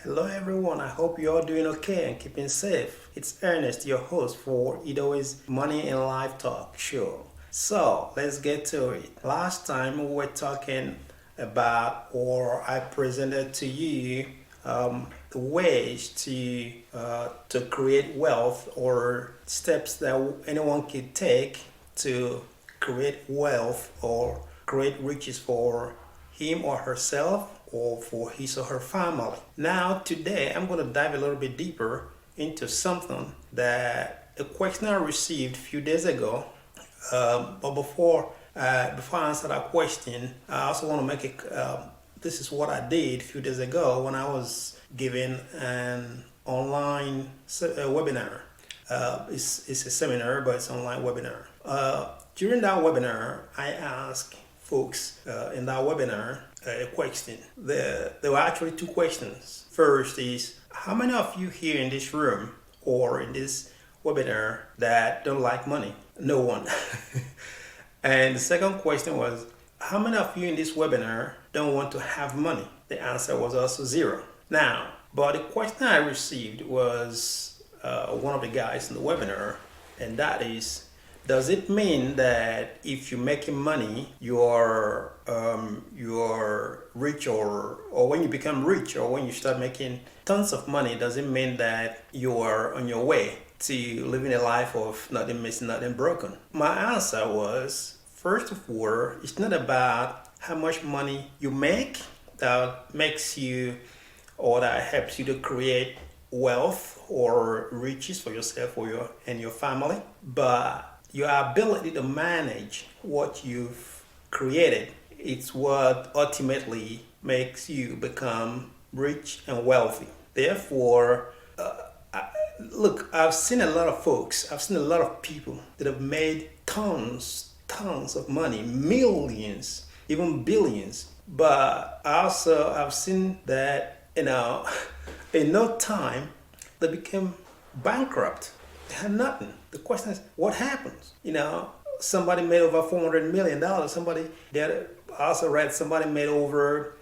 Hello, everyone. I hope you're all doing okay and keeping safe. It's Ernest, your host for It Always Money and Life Talk show. So let's get to it. Last time we were talking about, or I presented to you, the ways to create wealth or steps that anyone could take to create wealth or create riches for him or herself or for his or her family. Now, today, I'm going to dive a little bit deeper into something that a question I received a few days ago. But before I answer that question, I also want to make it. This is what I did a few days ago when I was giving an online webinar. It's a seminar, but it's an online webinar. During that webinar, I asked folks in that webinar a question. There were actually two questions. First is, how many of you here in this room or in this webinar that don't like money? No one. And the second question was, how many of you in this webinar don't want to have money? The answer was also zero. Now, but the question I received was one of the guys in the webinar, and that is, does it mean that if you're making money, you're rich, or when you become rich, or when you start making tons of money, does it mean that you are on your way to living a life of nothing missing, nothing broken? My answer was, first of all, it's not about how much money you make that makes you or that helps you to create wealth or riches for yourself or your family, but your ability to manage what you've created. It's what ultimately makes you become rich and wealthy. Therefore, look, I've seen a lot of folks, I've seen a lot of people that have made tons of money, millions, even billions. But also, I've seen that, in no time, they became bankrupt. They had nothing. The question is, what happens? Somebody made over $400 million. I also read somebody made over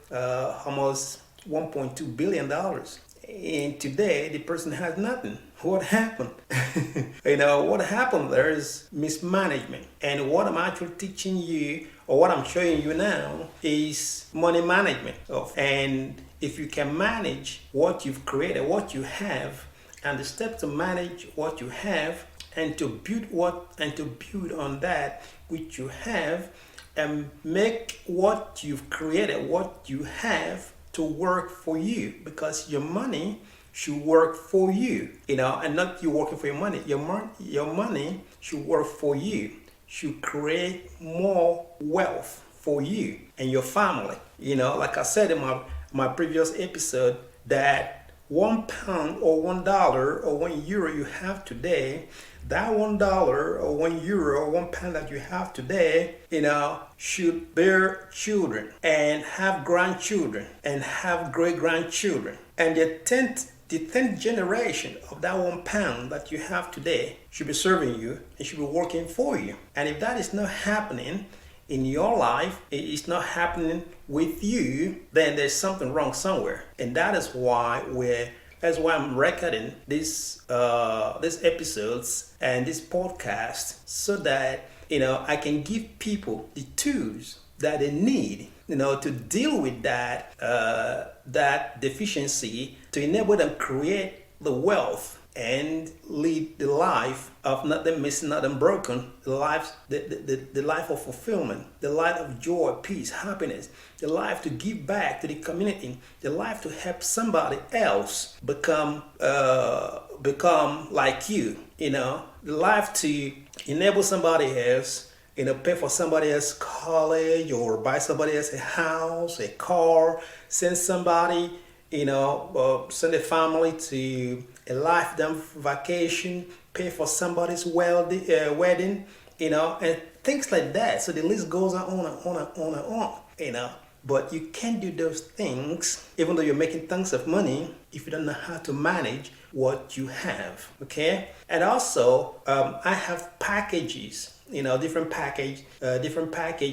almost $1.2 billion. And today, the person has nothing. What happened? What happened there is mismanagement. And what I'm actually teaching you, or what I'm showing you now, is money management. And if you can manage what you've created, what you have, and the steps to manage what you have, and to build on that which you have, and make what you've created, what you have, to work for you, because your money should work for you, and not you working for your money. Your money should work for you, should create more wealth for you and your family. Like I said in my previous episode, that £1 or $1 or €1 you have today, that $1 or €1 or £1 that you have today, should bear children and have grandchildren and have great grandchildren. And the 10th generation of that £1 that you have today should be serving you and should be working for you. And if that is not happening in your life, it is not happening with you, then there's something wrong somewhere. And that is why I'm recording these episodes and this podcast, so that I can give people the tools that they need to deal with that deficiency, to enable them create the wealth and lead the life of nothing missing, nothing broken, the life of fulfillment, the life of joy, peace, happiness, the life to give back to the community, the life to help somebody else become like you, the life to enable somebody else, pay for somebody else's college, or buy somebody else a house, a car, send somebody, send a family to a lifetime vacation, pay for somebody's wedding, and things like that. So the list goes on and on and on and on, But you can't do those things, even though you're making tons of money, if you don't know how to manage what you have, okay? And also, I have packages, different package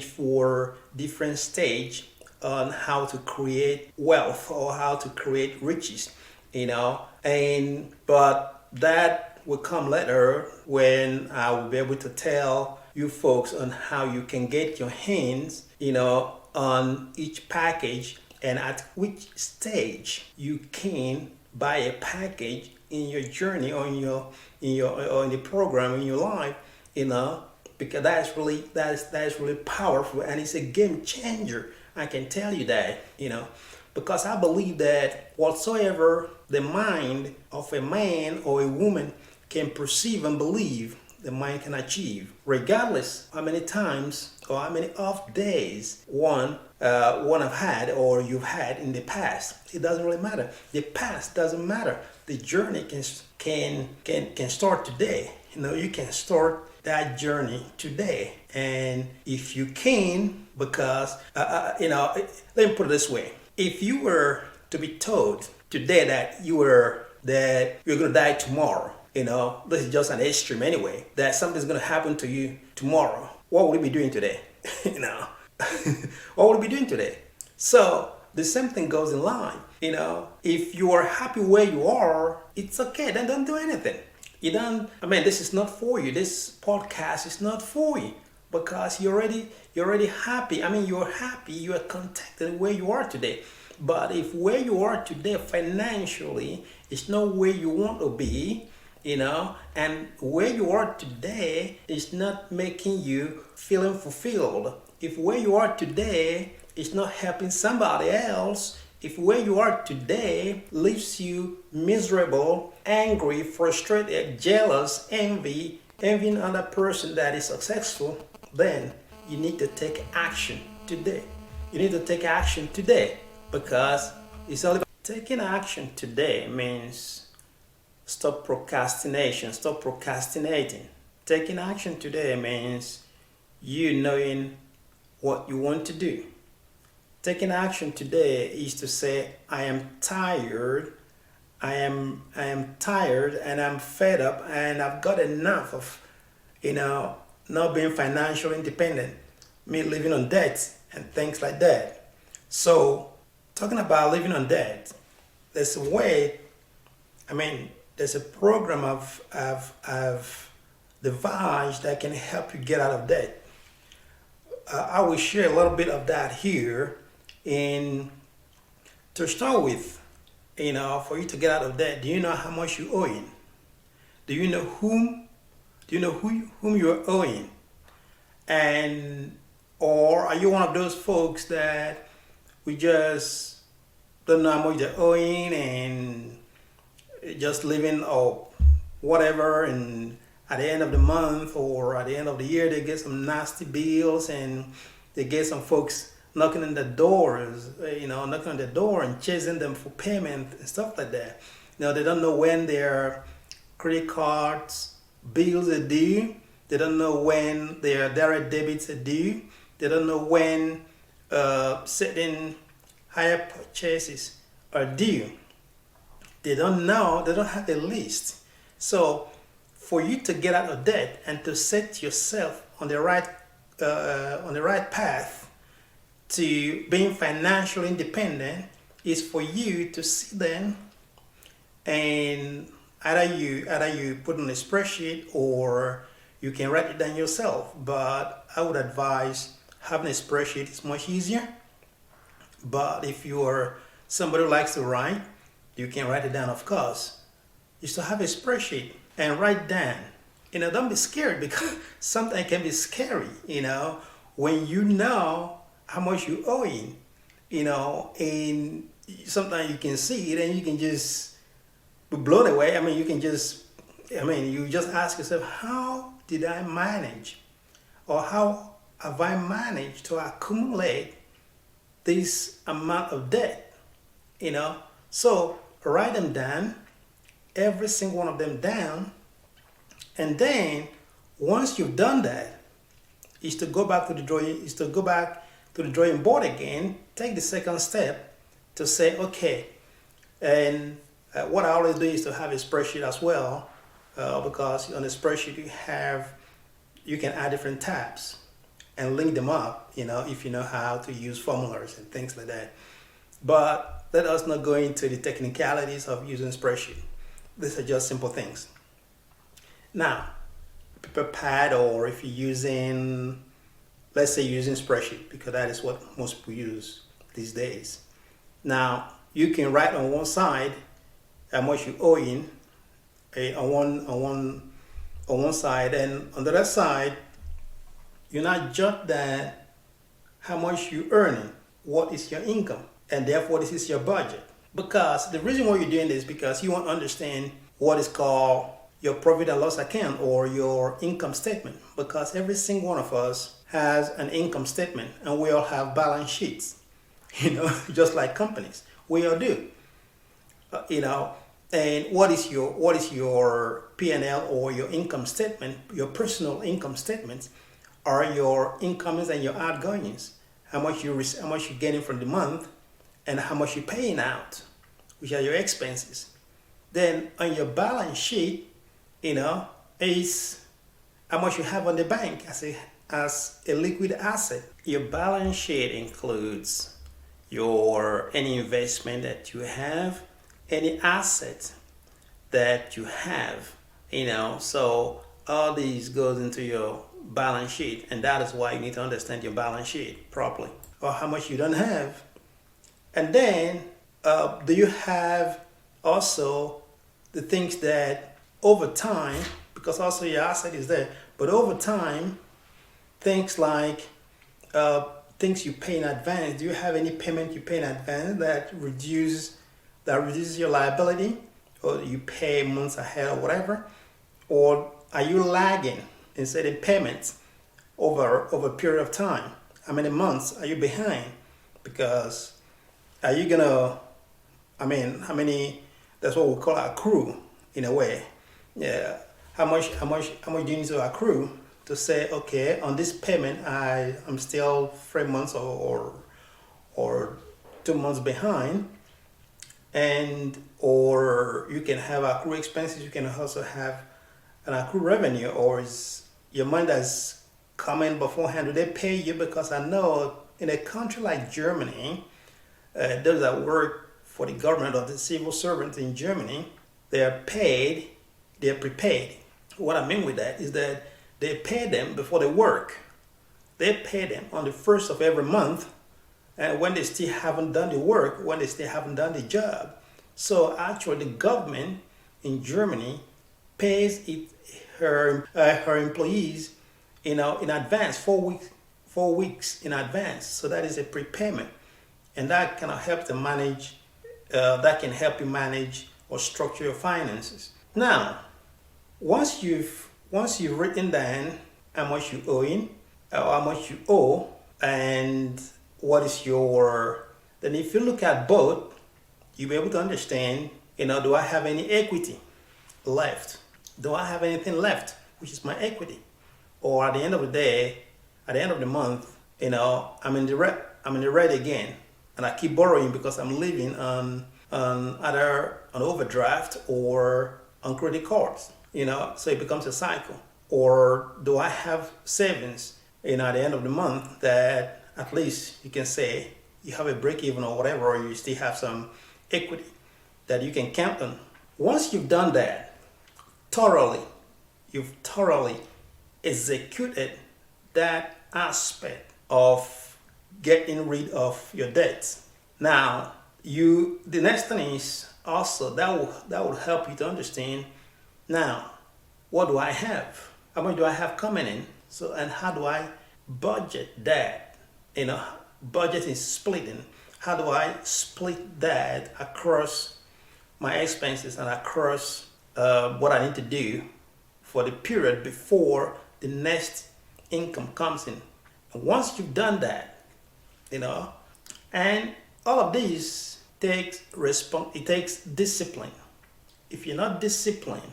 for different stage on how to create wealth or how to create riches. But that will come later when I will be able to tell you folks on how you can get your hands, on each package and at which stage you can buy a package in your journey or in the program in your life, you know, because that is really powerful and it's a game changer. I can tell you that, because I believe that whatsoever the mind of a man or a woman can perceive and believe, the mind can achieve, regardless how many times or how many off days one have had or you've had in the past. It doesn't really matter. The past doesn't matter. The journey can start today. You can start that journey today, and if you can, because let me put it this way: if you were to be told today that you're gonna die tomorrow, this is just an extreme anyway, that something's gonna happen to you tomorrow, what would you be doing today? What would you be doing today? So the same thing goes in life. If you are happy where you are, it's okay. Then don't do anything. This is not for you. This podcast is not for you because you're already happy. You're happy. You are contented where you are today. But if where you are today financially is not where you want to be, and where you are today is not making you feeling fulfilled, if where you are today is not helping somebody else, if where you are today leaves you miserable, angry, frustrated, jealous, envying another person that is successful, then you need to take action today. You need to take action today because it's all about taking action today. Means stop procrastination, stop procrastinating. Taking action today means you knowing what you want to do. Taking action today is to say, I am tired, I am tired and I'm fed up and I've got enough of, not being financially independent, me living on debt and things like that. So talking about living on debt, there's a way, there's a program I've devised that can help you get out of debt. I will share a little bit of that here. To start with, for you to get out of debt, do you know how much you're owing? Do you know whom you're owing? Or are you one of those folks that we just don't know how much they're owing and just living or whatever, and at the end of the month or at the end of the year they get some nasty bills and they get some folks knocking on the doors, knocking on the door and chasing them for payment and stuff like that. They don't know when their credit cards bills are due. They don't know when their direct debits are due. They don't know when certain higher purchases are due. They don't know. They don't have a list. So for you to get out of debt and to set yourself on the right path to being financially independent is for you to sit down and either you put on a spreadsheet or you can write it down yourself. But I would advise having a spreadsheet is much easier. But if you are somebody who likes to write, you can write it down, of course. You still have a spreadsheet and write down. Don't be scared because something can be scary, when you know how much you're owing, and sometimes you can see it and you can just be blown away. You just ask yourself, how did I manage, or how have I managed to accumulate this amount of debt, So write them down, every single one of them down, and then once you've done that, is to go back to the drawing board again. Take the second step to say, okay, and what I always do is to have a spreadsheet as well, because on the spreadsheet you can add different tabs and link them up, if you know how to use formulas and things like that. But let us not go into the technicalities of using spreadsheet. These are just simple things. Now, paper pad, or if you're using, let's say using spreadsheet, because that is what most people use these days. Now, you can write on one side how much you owe in on one side, and on the other side, you not jot that how much you earning, what is your income, and therefore this is your budget. Because the reason why you're doing this is because you want to understand what is called your profit and loss account or your income statement. Because every single one of us has an income statement, and we all have balance sheets. Just like companies, we all do. And what is your P&L or your income statement? Your personal income statements are your incomings and your outgoings. How much you're getting from the month, and how much you're paying out, which are your expenses. Then on your balance sheet, is how much you have on the bank as a liquid asset. Your balance sheet includes any investment that you have, any asset that you have, so all these goes into your balance sheet, and that is why you need to understand your balance sheet properly, or how much you don't have. And then do you have also the things that over time, because also your asset is there, but over time, things like things you pay in advance. Do you have any payment you pay in advance that reduces your liability, or you pay months ahead or whatever? Or are you lagging in certain payments over a period of time? How many months are you behind? Because are you gonna, how many, that's what we call accrue in a way. Yeah. How much do you need to accrue to say, okay, on this payment I'm still 3 months or 2 months behind, or you can have accrue expenses, you can also have an accrue revenue, or is your money that's coming beforehand, do they pay you? Because I know in a country like Germany, those that work for the government or the civil servants in Germany, they're prepaid. What I mean with that is that they pay them before they work. They pay them on the first of every month, and when they still haven't done the work, when they still haven't done the job. So actually the government in Germany pays her employees in advance, 4 weeks in advance. So that is a prepayment, and that can help to manage. That can help you manage or structure your finances. Now, once you've written down how much you owe in, or how much you owe, and what is then if you look at both, you'll be able to understand, do I have any equity left? Do I have anything left, which is my equity? Or at the end of the day, at the end of the month, I'm in the red again, and I keep borrowing because I'm living on either an overdraft or on credit cards, so it becomes a cycle. Or do I have savings, at the end of the month that at least you can say you have a break even or whatever, or you still have some equity that you can count on. Once you've done that you've thoroughly executed that aspect of getting rid of your debts. Now, the next thing is also that will help you to understand, now, what do I have? How much do I have coming in? So, and how do I budget that? Budget is splitting. How do I split that across my expenses and across what I need to do for the period before the next income comes in? And once you've done that, and all of these it takes discipline. If you're not disciplined,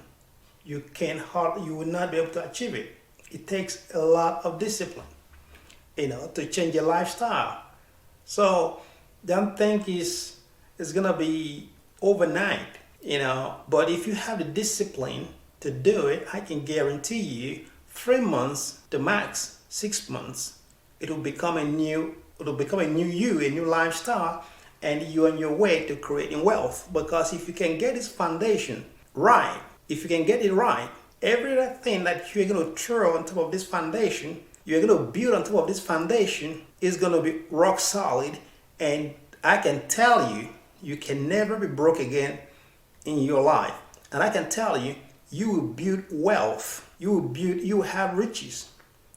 you will not be able to achieve it. It takes a lot of discipline, to change your lifestyle. So don't think it's gonna be overnight, but if you have the discipline to do it, I can guarantee you 3 months to max 6 months, it'll become a new you, a new lifestyle, and you're on your way to creating wealth. Because if you can get this foundation right, if you can get it right, everything that you're going to throw on top of this foundation, you're going to build on top of this foundation, is going to be rock solid. And I can tell you, you can never be broke again in your life. And I can tell you, you will build wealth. You will have riches.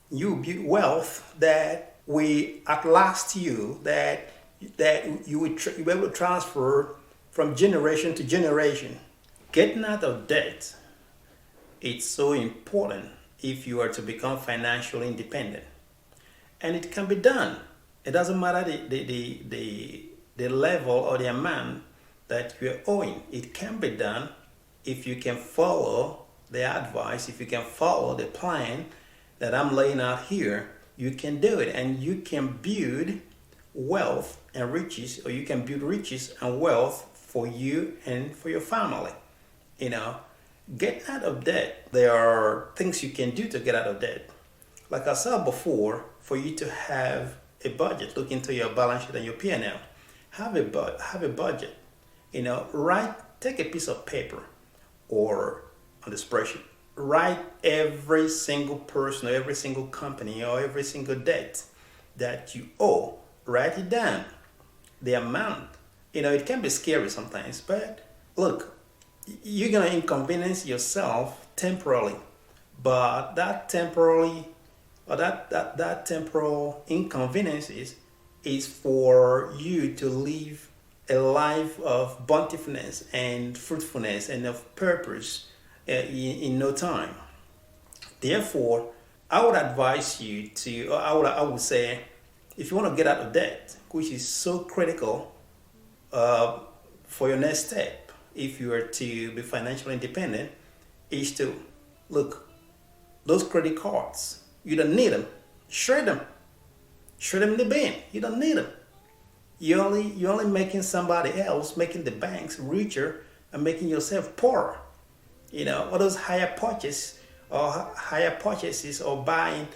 You will build wealth that will outlast you, that you will be able to transfer from generation to generation. Getting out of debt, it's so important if you are to become financially independent. And it can be done. It doesn't matter the level or the amount that you're owing. It can be done if you can follow the advice, if you can follow the plan that I'm laying out here. You can do it, and you can build wealth and riches, or you can build riches and wealth for you and for your family. Get out of debt. There are things you can do to get out of debt. Like I said before, for you to have a budget, look into your balance sheet and your P&L. Have a budget. Take a piece of paper or on the spreadsheet. Write every single person or every single company or every single debt that you owe. Write it down. The amount. It can be scary sometimes, but look, you're going to inconvenience yourself temporarily. But that temporary that temporal inconvenience is for you to live a life of bountifulness and fruitfulness and of purpose in no time. Therefore, I would advise you to, or I would say, if you want to get out of debt, which is so critical for your next step, if you are to be financially independent, is to look, those credit cards, you don't need them. Shred them. Shred them in the bin. You don't need them. You're only making somebody else, making the banks richer and making yourself poorer. All those higher purchases or buying,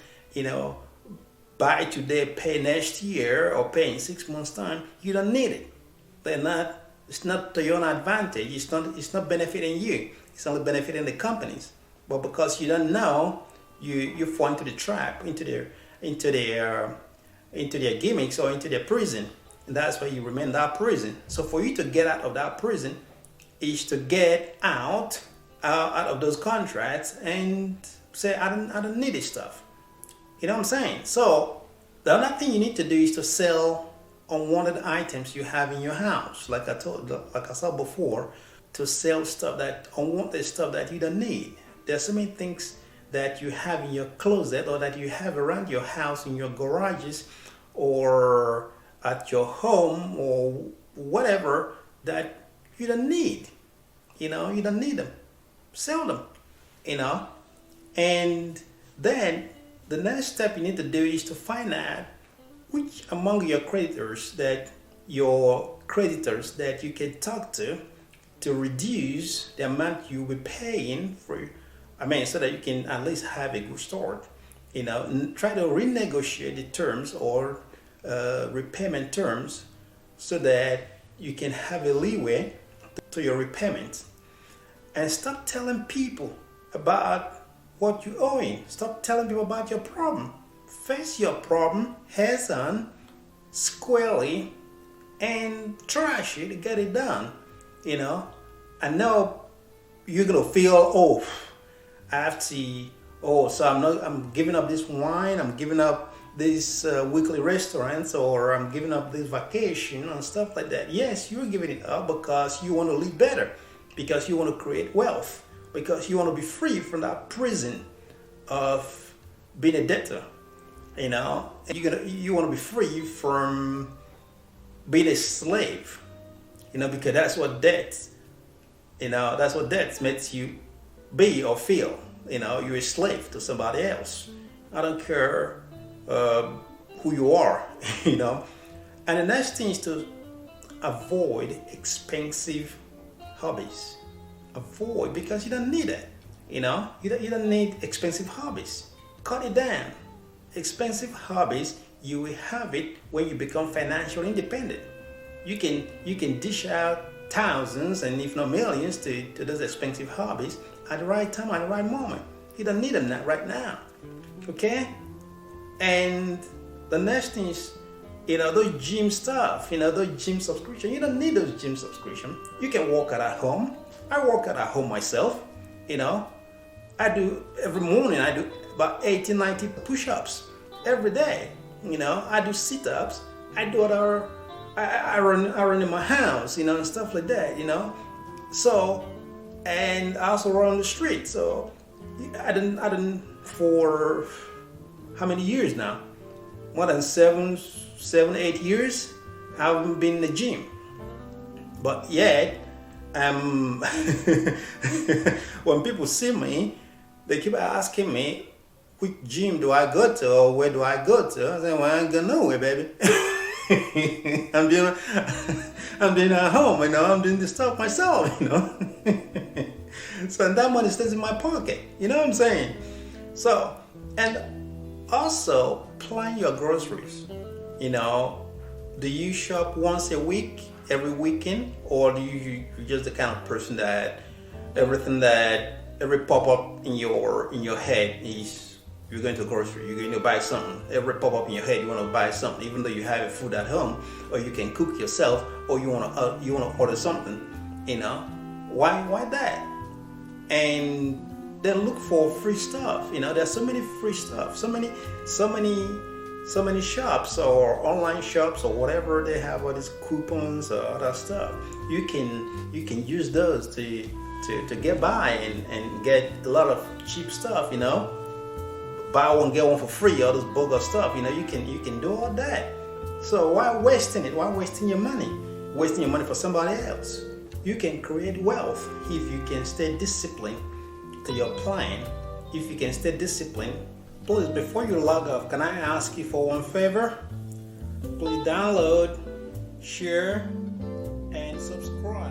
buy today, pay next year, or pay in 6 months' time, you don't need it. It's not to your own advantage. It's not benefiting you. It's only benefiting the companies. But because you don't know, you fall into the trap, into their gimmicks or into their prison. And that's why you remain in that prison. So for you to get out of that prison is to get out of those contracts and say, I don't need this stuff. You know what I'm saying? So the other thing you need to do is to sell unwanted items you have in your house. Like I said before, to sell unwanted stuff that you don't need. There's so many things that you have in your closet or that you have around your house, in your garages or at your home or whatever, that you don't need. You don't need them. Sell them. And then the next step you need to do is to find out which among your creditors that you can talk to reduce the amount you'll be paying so that you can at least have a good start. Try to renegotiate the terms or repayment terms so that you can have a leeway to your repayment. And stop telling people about what you're owing. Stop telling people about your problem. Face your problem heads on, squarely, and trash it to get it done. I know you're gonna feel, so I'm giving up this wine, I'm giving up these weekly restaurants, or I'm giving up this vacation and stuff like that. Yes, you're giving it up because you want to live better, because you want to create wealth, because you want to be free from that prison of being a debtor. You want to be free from being a slave. Because that's what debt makes you be or feel. You're a slave to somebody else. I don't care who you are. And the next thing is to avoid expensive hobbies. Avoid, because you don't need it. You don't need expensive hobbies. Cut it down. Expensive hobbies, you will have it when you become financially independent. You can dish out thousands and if not millions to those expensive hobbies at the right time, at the right moment. You don't need them right now. Okay? And the next thing is, those gym stuff, those gym subscription. You don't need those gym subscription. You can work out at home. I work out at home myself. I do every morning. I do about 80, 90 push-ups every day. I do sit-ups. I do other. I run in my house, and stuff like that. So, and I also run on the street. So, I didn't for how many years now? More than 7, 8 years. I haven't been in the gym, but yet, when people see me, they keep asking me, which gym do I go to or where do I go to? I say, well, I ain't going nowhere, baby. I'm doing at home, I'm doing this stuff myself, So that money stays in my pocket, you know what I'm saying? So, and also plan your groceries. Do you shop once a week, every weekend, or do you're just the kind of person that every pop-up in your head is you're going to grocery, you're going to buy something. Every pop-up in your head, you want to buy something, even though you have food at home, or you can cook yourself, or you want to order something. Why that? And then look for free stuff. There's so many free stuff, so many shops or online shops or whatever they have all these coupons or other stuff. You can use those to get by and get a lot of cheap stuff. Buy one get one for free, all this bogus stuff. You can do all that. So why wasting it? Why wasting your money? Wasting your money for somebody else. You can create wealth if you can stay disciplined to your plan. If you can stay disciplined. Please, before you log off, can I ask you for one favor? Please download, share, and subscribe.